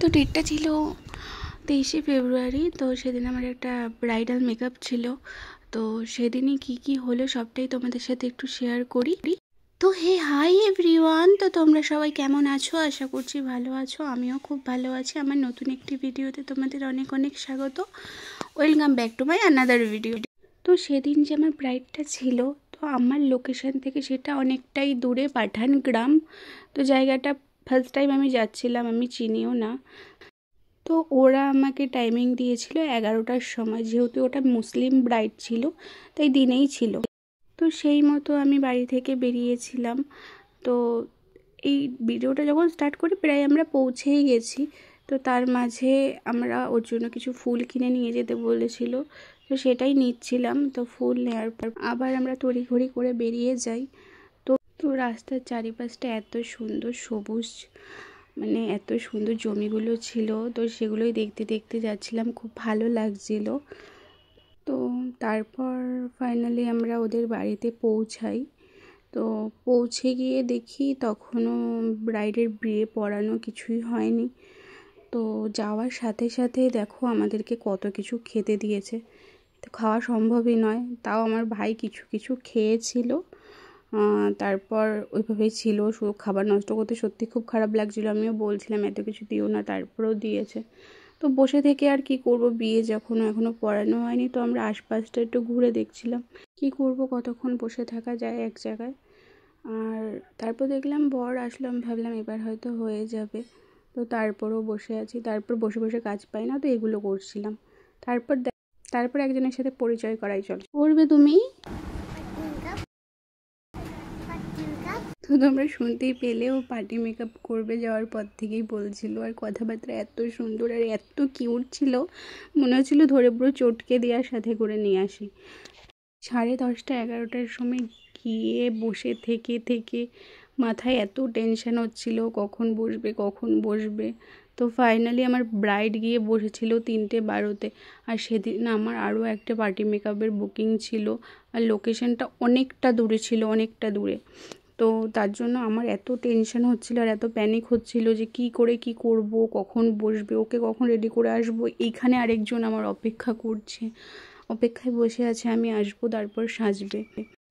তো ডেটটা ছিল 23শে ফেব্রুয়ারি। তো সেদিন আমার একটা ব্রাইডাল মেকআপ ছিল। তো সেদিনই কি হলো সবটাই তোমাদের সাথে একটু শেয়ার করি। তো হাই এভরিওয়ান, তো তোমরা সবাই কেমন আছো? আশা করছি ভালো আছো। আমিও খুব ভালো আছি। আমার নতুন একটি ভিডিওতে তোমাদের অনেক অনেক স্বাগত। Welcome back to my another video. তো সেদিন যে আমার ব্রাইডটা ছিল, তো আমার লোকেশন থেকে সেটা অনেকটাই দূরে, পাঠান গ্রাম। তো জায়গাটা ফার্স্ট টাইম আমি যাচ্ছিলাম, আমি চিনিও না। তো ওরা আমাকে টাইমিং দিয়েছিল 11টার সময়, যেহেতু ওটা মুসলিম ব্রাইড ছিল তাই দিনেই ছিল। তো সেই মতো আমি বাড়ি থেকে বেরিয়েছিলাম। তো এই ভিডিওটা যখন স্টার্ট করি প্রায় আমরা পৌঁছেই গেছি। তো তার মাঝে আমরা ওর জন্য কিছু ফুল কিনে নিয়ে যেতে বলেছিল, তো সেটাই নিচ্ছিলাম। তো ফুল নেওয়ার পর আবার আমরা তড়িঘড়ি করে বেরিয়ে যাই। তো তো রাস্তার চারিপাশটা এত সুন্দর সবুজ, মানে এত সুন্দর জমিগুলো ছিল, তো সেগুলোই দেখতে দেখতে যাচ্ছিলাম, খুব ভালো লাগছিল। তো তারপর ফাইনালি আমরা ওদের বাড়িতে পৌঁছাই। তো পৌঁছে গিয়ে দেখি তখনও ব্রাইডের বিয়ে পড়ানো কিছুই হয়নি। তো যাওয়ার সাথে সাথে দেখো আমাদেরকে কত কিছু খেতে দিয়েছে। তো খাওয়া সম্ভবই নয়, তাও আমার ভাই কিছু কিছু খেয়েছিল। তারপর ওইভাবেই ছিল, শুধু খাবার নষ্ট করতে সত্যি খুব খারাপ লাগছিলো। আমিও বলছিলাম এত কিছু দিও না, তারপরেও দিয়েছে। তো বসে থেকে আর কি করব, বিয়ে যখন এখনও পড়ানো হয়নি। তো আমরা আশপাশটা একটু ঘুরে দেখছিলাম, কি করব, কতক্ষণ বসে থাকা যায় এক জায়গায়। আর তারপর দেখলাম বর আসলাম, ভাবলাম এবার হয়তো হয়ে যাবে। তো তারপরও বসে আছি, তারপর বসে বসে কাজ পাই না, তো এগুলো করছিলাম। তারপর একজনের সাথে পরিচয় করাই চল। করবে তুমি? তো তোমরা শুনতেই পেলে, ও পার্টি মেকআপ করবে যাওয়ার পর থেকেই বলছিল। আর কথাবার্তা এত সুন্দর আর এত কিউট ছিল, মনে হচ্ছিল ধরে পুরো চটকে দেওয়ার সাথে করে নিয়ে আসি। 10:30 11টার সময় গিয়ে বসে থেকে থেকে মাথায় এত টেনশন হচ্ছিল কখন বসবে কখন বসবে। তো ফাইনালি আমার ব্রাইড গিয়ে বসেছিল 3:12-তে। আর সেদিন আমার আরও একটা পার্টি মেকআপের বুকিং ছিল, আর লোকেশনটা অনেকটা দূরে ছিল, অনেকটা দূরে। তো তার জন্য আমার এত টেনশন হচ্ছিল আর এত প্যানিক হচ্ছিল যে কি করব, কখন বসবে, ওকে কখন রেডি করে আসবো। এইখানে আরেকজন আমার অপেক্ষা করছে, অপেক্ষায় বসে আছে আমি আসবো, তারপর সাজবে।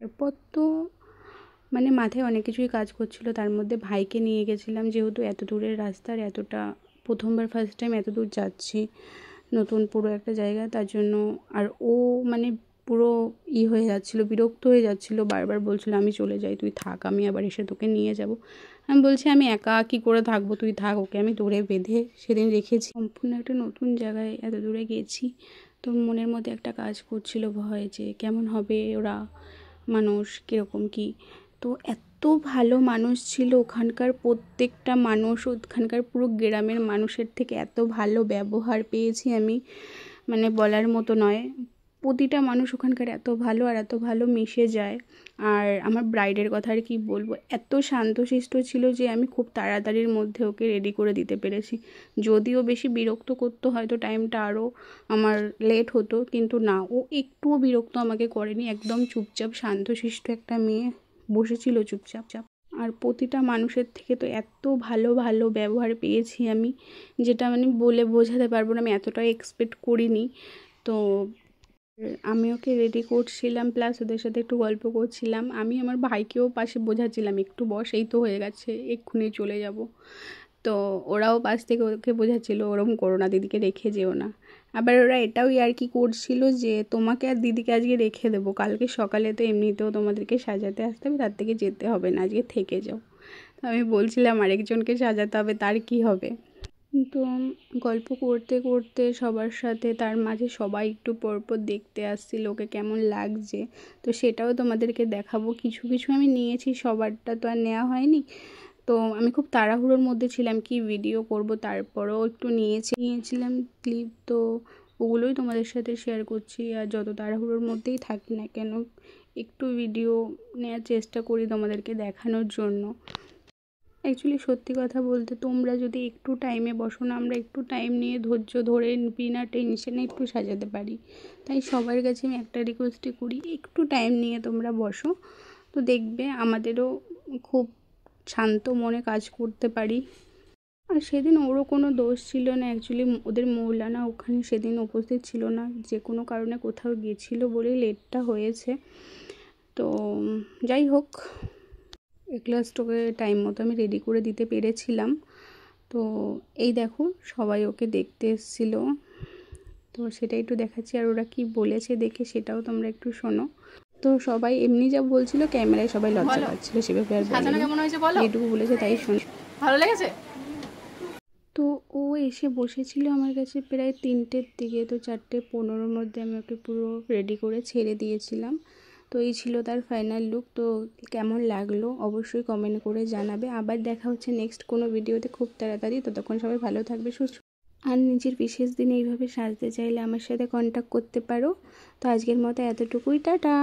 এরপর তো মানে মাথায় অনেক কিছুই কাজ করছিল। তার মধ্যে ভাইকে নিয়ে গেছিলাম, যেহেতু এত দূরের রাস্তার, এতটা প্রথমবার ফার্স্ট টাইম এত দূর যাচ্ছি, নতুন পুরো একটা জায়গা, তার জন্য। আর ও মানে পুরো হয়ে যাচ্ছিলো, বিরক্ত হয়ে যাচ্ছিলো, বারবার বলছিল আমি চলে যাই, তুই থাক, আমি আবার এসে তোকে নিয়ে যাব। আমি বলছি আমি একা কী করে থাকবো, তুই থাক। ওকে আমি দূরে বেঁধে সেদিন রেখেছি। সম্পূর্ণ একটা নতুন জায়গায় এত দূরে গেছি, তো মনের মধ্যে একটা কাজ করছিল ভয়, যে কেমন হবে ওরা, মানুষ কীরকম কী। তো এত ভালো মানুষ ছিল ওখানকার, প্রত্যেকটা মানুষ, ওখানকার পুরো গ্রামের মানুষের থেকে এত ভালো ব্যবহার পেয়েছি আমি, মানে বলার মতো নয়। প্রতিটা মানুষ ওখানকার এত ভালো আর এত ভালো মিশে যায়। আর আমার ব্রাইডের কথা আর কি বলবো, এত শান্তশিষ্ট ছিল যে আমি খুব তাড়াতাড়ির মধ্যে ওকে রেডি করে দিতে পেরেছি। যদিও বেশি বিরক্ত করতো, হয়তো টাইমটা আরও আমার লেট হতো, কিন্তু না, ও একটুও বিরক্ত আমাকে করেনি। একদম চুপচাপ শান্তশিষ্ট একটা মেয়ে বসেছিল চুপচাপ। আর প্রতিটা মানুষের থেকে তো এত ভালো ভালো ব্যবহার পেয়েছি আমি, যেটা মানে বলে বোঝাতে পারবো না, আমি এতটাই এক্সপেক্ট করিনি। তো আমি ওকে রেডি করছিলাম, প্লাস ওদের সাথে একটু গল্প করছিলাম। আমি আমার ভাইকেও পাশে বোঝাচ্ছিলাম একটু বস, এই তো হয়ে গেছে, এক্ষুনি চলে যাব। তো ওরাও পাশ থেকে ওকে বোঝাচ্ছিল ওরকম করো না, দিদিকে রেখে যেও না। আবার ওরা এটাও আর কি করছিল যে তোমাকে আর দিদিকে আজকে রেখে দেবো, কালকে সকালে তো এমনিতেও তোমাদেরকে সাজাতে আসতে হবে, তার থেকে যেতে হবে না, আজকে থেকে যাও। তো আমি বলছিলাম আরেকজনকে সাজাতে হবে, তার কি হবে। তো গল্প করতে করতে সবার সাথে, তার মাঝে সবাই একটু পরপর দেখতে আসছিল ওকে কেমন লাগছে। তো সেটাও তোমাদেরকে দেখাবো। কিছু কিছু আমি নিয়েছি, সবারটা তো আর নেওয়া হয়নি। তো আমি খুব তাড়াহুড়োর মধ্যে ছিলাম কি ভিডিও করব, তারপরেও একটু নিয়েছিলাম ক্লিপ। তো ওগুলোই তোমাদের সাথে শেয়ার করছি। আর যত তাড়াহুড়োর মধ্যেই থাকি না কেন, একটু ভিডিও নেওয়ার চেষ্টা করি তোমাদেরকে দেখানোর জন্য। অ্যাকচুয়ালি সত্যি কথা বলতে, তোমরা যদি একটু টাইমে বসো না, আমরা একটু টাইম নিয়ে ধৈর্য ধরে বিনা টেনশনে একটু সাজাতে পারি। তাই সবার কাছে আমি একটা রিকোয়েস্টই করি, একটু টাইম নিয়ে তোমরা বসো, তো দেখবে আমাদেরও খুব শান্ত মনে কাজ করতে পারি। আর সেদিন ওরও কোনো দোষ ছিল না, অ্যাকচুয়ালি ওদের মৌলানা ওখানে সেদিন উপস্থিত ছিল না, যে কোনো কারণে কোথাও গিয়েছিল বলেই লেটটা হয়েছে। তো যাই হোক, ক্লাসটাকে টাইম মতো আমি রেডি করে দিতে পেরেছিলাম। তো এই দেখো সবাই ওকে দেখতে এসেছিলো, তো সেটাই একটু দেখাচ্ছি, আর ওরা কি বলেছে দেখে সেটাও তোমরা একটু শোনো। তো সবাই এমনি যা বলছিল, ক্যামেরায় সবাই লজ্জা পাচ্ছিল, সেভাবে আর যেটুকু বলেছে তাই শুনে ভালো লেগেছে। তো ও এসে বসেছিল আমার কাছে প্রায় 3টের দিকে, তো 4:15 মধ্যে আমি ওকে পুরো রেডি করে ছেড়ে দিয়েছিলাম। তো এই ছিল তার ফাইনাল লুক। তো কেমন লাগলো অবশ্যই কমেন্ট করে জানাবে। আবার দেখা হচ্ছে নেক্সট কোনো ভিডিওতে খুব তাড়াতাড়ি। ততক্ষণ সবাই ভালো থাকবে, সুস্থ। আর নিজের বিশেষ দিনে এইভাবে সাজতে চাইলে আমার সাথে কন্ট্যাক্ট করতে পারো। তো আজকের মতো এতটুকুই, টাটা।